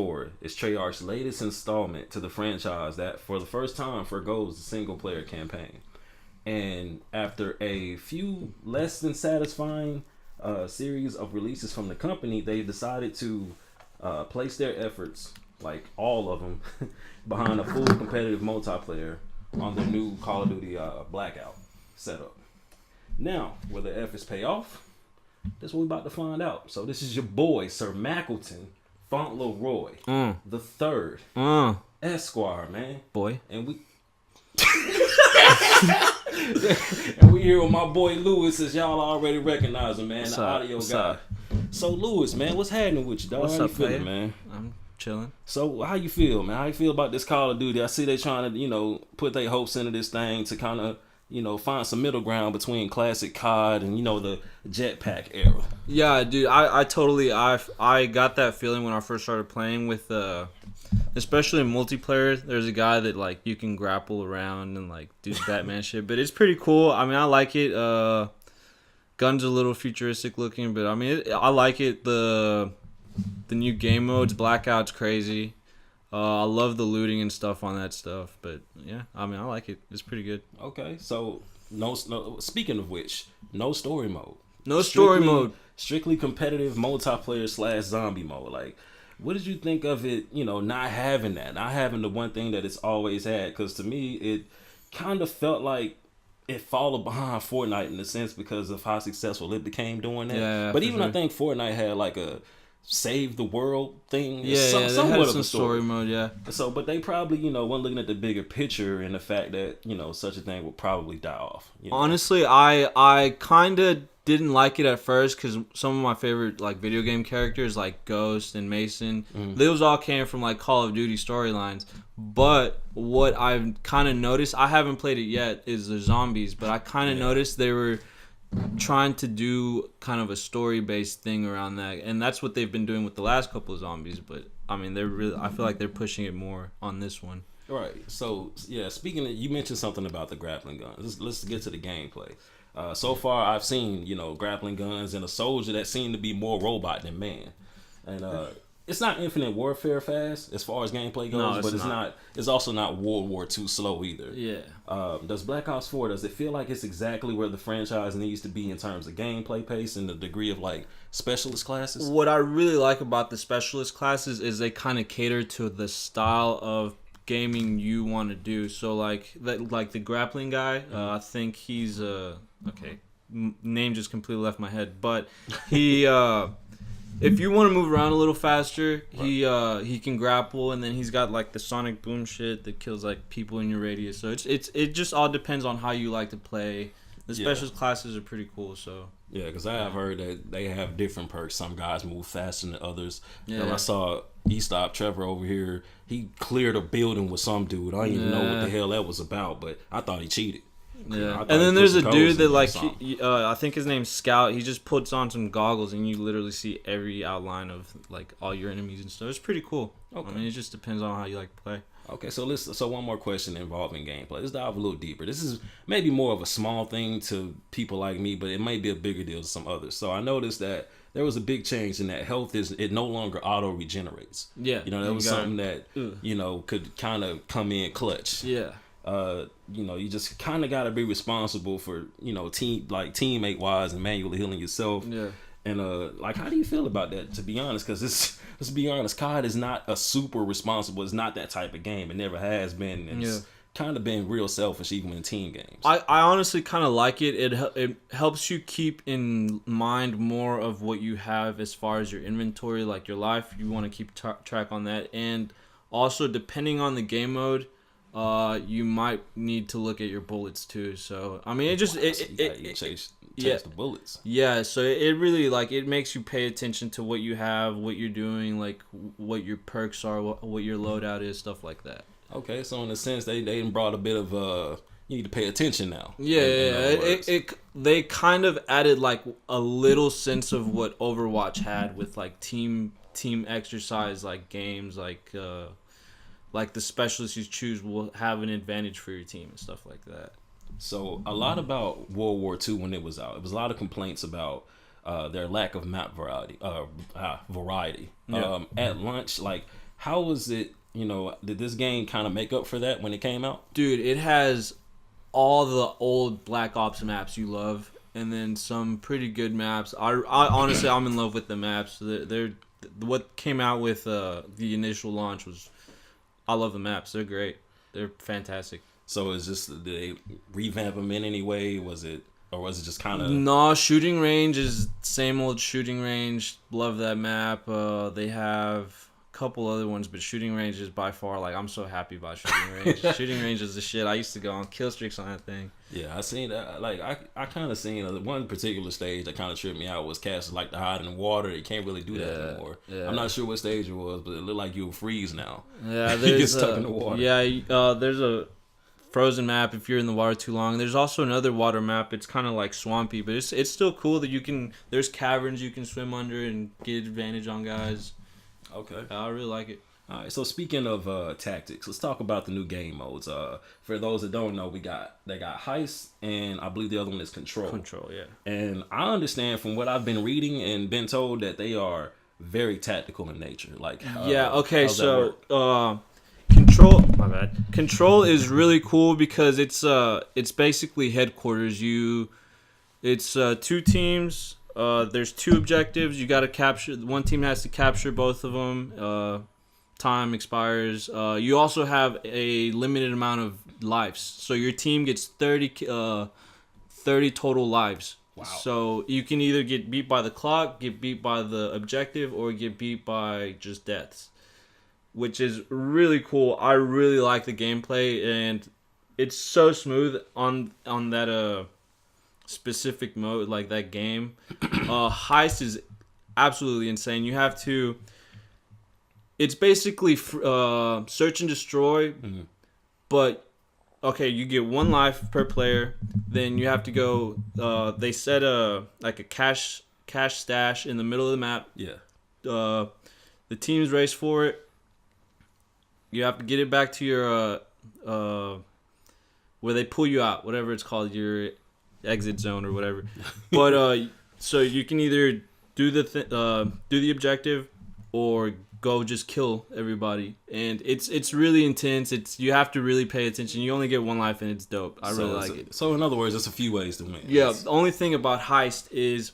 4 is Treyarch's latest installment to the franchise that, for the first time, forgoes the single-player campaign. And after a few less than satisfying series of releases from the company, they decided to place their efforts, like all of them, behind a full competitive multiplayer on their new Call of Duty Blackout setup. Now, will the efforts pay off? That's what we're about to find out. So this is your boy, Sir Mackleton Fauntleroy, the third, Esquire, man. Boy. And we... and we here with my boy Lewis, as y'all already recognize him, man. What's the up? audio What's guy. Up? So Lewis, man, what's happening with you, dog? What's how up, you feeling, player? man? I'm chilling. So how you feel, man? How you feel about this Call of Duty? I see they trying to, put their hopes into this thing to kind of, find some middle ground between classic COD and, the jetpack era. Yeah, dude, I totally I got that feeling when I first started playing with especially in multiplayer. There's a guy that like you can grapple around and like do Batman shit, but it's pretty cool. I mean, I like it. Gun's a little futuristic looking, but I mean, I like it. The new game modes, Blackout's crazy. I love the looting and stuff on that stuff, but yeah, I mean, I like it. It's pretty good. Okay, so no. Speaking of which, no story mode. No story mode. Strictly competitive multiplayer / zombie mode. Like, what did you think of it? Not having that, not having the one thing that it's always had. Because to me, it kind of felt like it followed behind Fortnite in a sense because of how successful it became doing that. Yeah, but even sure. I think Fortnite had like a save the world thing. Yeah, somewhat had of some a story mode, yeah. So, but they probably, weren't looking at the bigger picture and the fact that, such a thing would probably die off. Honestly, I kind of didn't like it at first because some of my favorite like video game characters like Ghost and Mason, those all came from like Call of Duty storylines. But what I've kind of noticed, I haven't played it yet, is the zombies. But I kind of noticed they were trying to do kind of a story-based thing around that, and that's what they've been doing with the last couple of zombies. But I mean, I feel like they're pushing it more on this one. Right. So yeah, speaking of, you mentioned something about the grappling guns. Let's get to the gameplay. So far, I've seen grappling guns and a soldier that seem to be more robot than man, and it's not Infinite Warfare fast as far as gameplay goes, but it's not. It's also not World War II slow either. Yeah. Does Black Ops 4, does it feel like it's exactly where the franchise needs to be in terms of gameplay pace and the degree of like specialist classes? What I really like about the specialist classes is they kind of cater to the style of gaming you want to do. So like the grappling guy, I think he's okay. Name just completely left my head, but he. If you want to move around a little faster, he can grapple, and then he's got like the sonic boom shit that kills like people in your radius. So it just all depends on how you like to play. The specialist classes are pretty cool. So yeah, because I have heard that they have different perks. Some guys move faster than others. Yeah. And I saw Trevor over here. He cleared a building with some dude. I didn't even know what the hell that was about, but I thought he cheated. Yeah, and then there's a dude that like I think his name's Scout. He just puts on some goggles and you literally see every outline of like all your enemies and stuff. It's pretty cool. Okay. I mean, it just depends on how you like to play. Okay, so one more question involving gameplay. Let's dive a little deeper. This is maybe more of a small thing to people like me, but it might be a bigger deal to some others. So I noticed that there was a big change in that health it no longer auto regenerates. Yeah, that was something that could kind of come in clutch. Yeah. You just kind of got to be responsible for, teammate wise and manually healing yourself. Yeah. And, how do you feel about that, to be honest? Because let's be honest, COD is not a super responsible, it's not that type of game. It never has been. And it's kind of been real selfish even in team games. I honestly kind of like it. It helps you keep in mind more of what you have as far as your inventory, like your life. You want to keep track on that. And also, depending on the game mode, you might need to look at your bullets too. So I mean, chase the bullets. Yeah, so it really it makes you pay attention to what you have, what you're doing, like what your perks are, what your loadout is, stuff like that. Okay, so in a sense, they brought a bit of you need to pay attention now. Yeah, they kind of added like a little sense of what Overwatch had with like team exercise, like games, like the specialists you choose will have an advantage for your team and stuff like that. So a lot about World War II when it was out. It was a lot of complaints about their lack of map variety. Yeah. At launch, How was it? Did this game kind of make up for that when it came out? Dude, it has all the old Black Ops maps you love, and then some pretty good maps. I honestly, I'm in love with the maps. They're what came out with the initial launch was. I love the maps. They're great. They're fantastic. So is just did they revamp them in any way? Was it just kind of? No, shooting range is same old shooting range. Love that map. They have a couple other ones, but shooting range is by far I'm so happy about shooting range. Shooting range is the shit. I used to go on kill streaks on that thing. Yeah, I seen that. I kind of seen one particular stage that kind of tripped me out was casters like to hide in the water. You can't really do that anymore. Yeah. I'm not sure what stage it was, but it looked like you'll freeze now. Yeah, you get stuck in the water. Yeah, there's a frozen map if you're in the water too long. There's also another water map. It's kind of like swampy, but it's still cool that there's caverns you can swim under and get advantage on guys. Okay. I really like it. All right, so speaking of tactics, let's talk about the new game modes. For those that don't know, they got Heist, and I believe the other one is Control. Control, yeah. And I understand from what I've been reading and been told that they are very tactical in nature. Okay, so Control, my bad. Control is really cool because it's basically headquarters. It's two teams. There's two objectives. You got to capture. One team has to capture both of them. Time expires. You also have a limited amount of lives, so your team gets 30 total lives. Wow. So you can either get beat by the clock, get beat by the objective, or get beat by just deaths, which is really cool. I really like the gameplay, and it's so smooth on that specific mode, like that game. Heist is absolutely insane. You have to. It's basically search and destroy, but okay, you get 1 life per player. Then you have to go. They set a cash stash in the middle of the map. Yeah. The teams race for it. You have to get it back to your where they pull you out, whatever it's called, your exit zone or whatever. But so you can either do the objective or go just kill everybody, and it's really intense. You have to really pay attention. You only get 1 life, and it's dope. I really like it. So in other words, there's a few ways to win. Yeah, the only thing about Heist is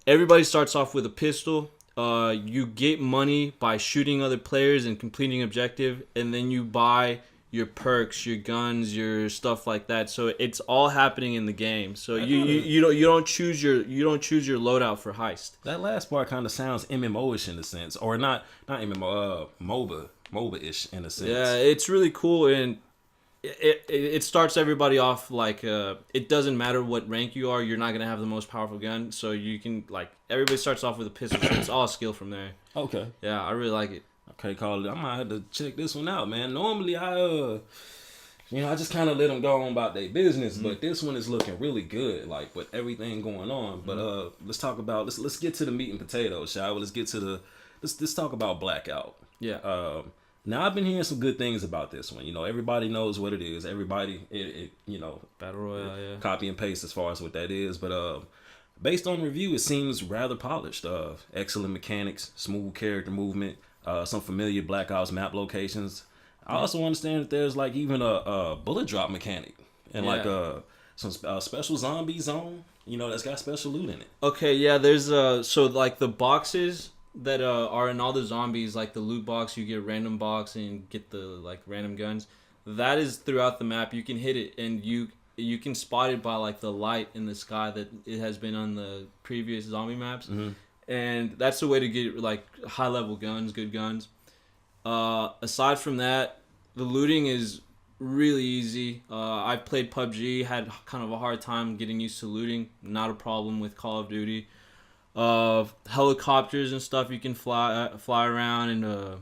everybody starts off with a pistol. You get money by shooting other players and completing objective, and then you buy your perks, your guns, your stuff like that. So it's all happening in the game. So you don't choose your loadout for Heist. That last part kind of sounds MMO-ish in a sense, or not MMO, MOBA-ish in a sense. Yeah, it's really cool, and it starts everybody off it doesn't matter what rank you are, you're not gonna have the most powerful gun. So you can everybody starts off with a pistol. So it's all skill from there. Okay. Yeah, I really like it. Okay, Carl, I might have to check this one out, man. Normally, I just kind of let them go on about their business, but this one is looking really good, with everything going on. But let's talk about let's get to the meat and potatoes, shall we? Let's talk about Blackout. Yeah. Now I've been hearing some good things about this one. Everybody knows what it is. Everybody, Battle Royale, yeah. Copy and paste as far as what that is, but based on review, it seems rather polished. Excellent mechanics, smooth character movement. Some familiar Black Ops map locations. I also understand that there's even a bullet drop mechanic and some special zombie zone. That's got special loot in it. Okay, yeah. There's the boxes that are in all the zombies, like the loot box, you get a random box and get the random guns. That is throughout the map. You can hit it and you can spot it by the light in the sky that it has been on the previous zombie maps. Mm-hmm. And that's the way to get high level guns, good guns. Aside from that, the looting is really easy. I played PUBG, had kind of a hard time getting used to looting. Not a problem with Call of Duty. Helicopters and stuff you can fly around, and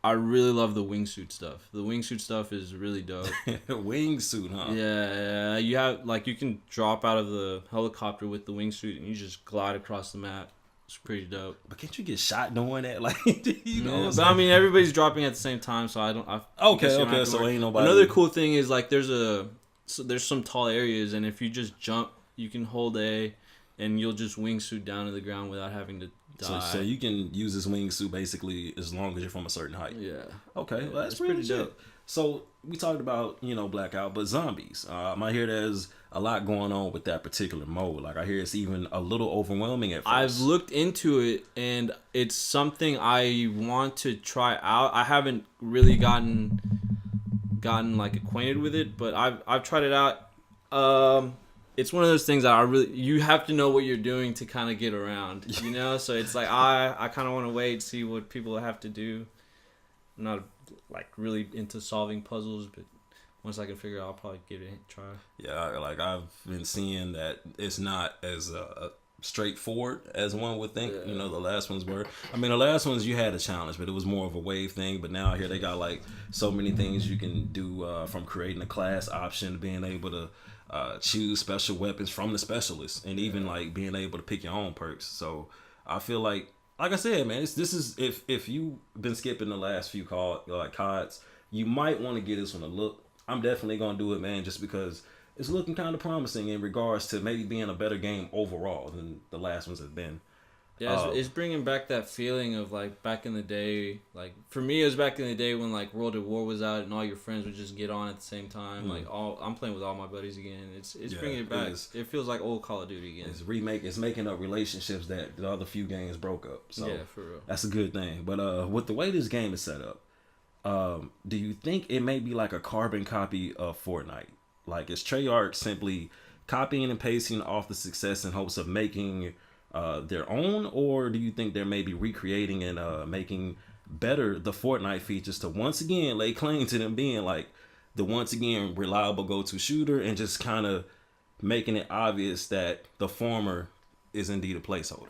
I really love the wingsuit stuff. The wingsuit stuff is really dope. Wingsuit, huh? Yeah. You have you can drop out of the helicopter with the wingsuit and you just glide across the map. It's pretty dope. But can't you get shot doing that? But I mean, everybody's dropping at the same time, so I don't. Okay. So ain't nobody. Another cool thing is there's some tall areas, and if you just jump, you can hold A, and you'll just wingsuit down to the ground without having to So you can use this wingsuit basically as long as you're from a certain height. Yeah. Okay, well, that's pretty dope. So we talked about, Blackout, but zombies. I hear there's a lot going on with that particular mode. Like, I hear it's even a little overwhelming at first. I've looked into it, and it's something I want to try out. I haven't really gotten like acquainted with it, but I've tried it out. It's one of those things that you have to know what you're doing to kind of get around, So it's like I kind of want to wait, see what people have to do. I'm not like really into solving puzzles, but once I can figure it out, I'll probably give it a try. Yeah, like I've been seeing that it's not as straightforward as one would think. Yeah. The last ones were. I mean, the last ones you had a challenge, but it was more of a wave thing. But now here they got like so many things you can do, from creating a class option to being able to choose special weapons from the specialists, and even like being able to pick your own perks. So I feel like I said, man, this is if you've been skipping the last few CODs, you might want to give this one a look. I'm definitely gonna do it, man, just because it's looking kind of promising in regards to maybe being a better game overall than the last ones have been. Yeah, it's bringing back that feeling of like back in the day. Like for me, it was back in the day when like World at War was out and all your friends would just get on at the same time. Mm. Like I'm playing with all my buddies again. It's bringing it back. It feels like old Call of Duty again. It's making up relationships that the other few games broke up. So yeah, for real. That's a good thing. But with the way this game is set up, do you think it may be like a carbon copy of Fortnite? Like is Treyarch simply copying and pasting off the success in hopes of making their own, or do you think they're maybe recreating and making better the Fortnite features to once again lay claim to them being like the once again reliable go-to shooter, and just kind of making it obvious that the former is indeed a placeholder?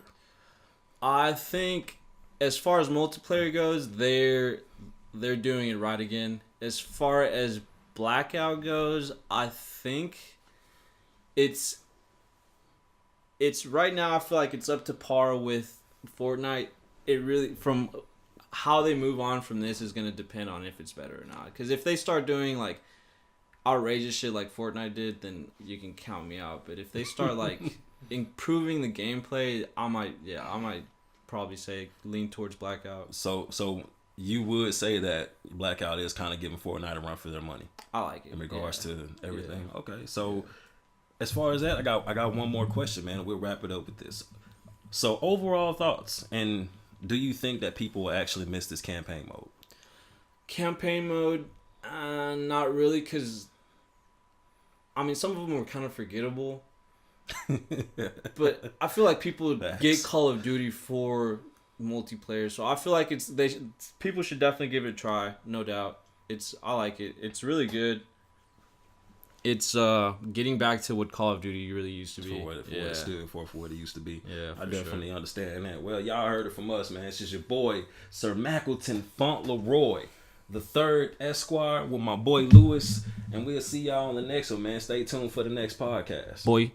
I think as far as multiplayer goes, they're doing it right again. As far as Blackout goes, I think it's right now, I feel like it's up to par with Fortnite. It really, from how they move on from this, is going to depend on if it's better or not. Because if they start doing like outrageous shit like Fortnite did, then you can count me out. But if they start like improving the gameplay, I might probably say lean towards Blackout. So you would say that Blackout is kind of giving Fortnite a run for their money. I like it in regards to everything. Yeah. Okay, so. As far as that, I got one more question, man. We'll wrap it up with this. So, overall thoughts, and do you think that people will actually miss this campaign mode? Campaign mode, not really, because I mean, some of them were kind of forgettable. But I feel like people get Call of Duty for multiplayer, so I feel like people should definitely give it a try, no doubt. I like it. It's really good. It's getting back to what Call of Duty really used to be. For what it stood for what it used to be. Yeah, I definitely understand that. Well, y'all heard it from us, man. It's just your boy, Sir Mackleton Fauntleroy, the third Esquire, with my boy Lewis. And we'll see y'all on the next one, man. Stay tuned for the next podcast. Boy.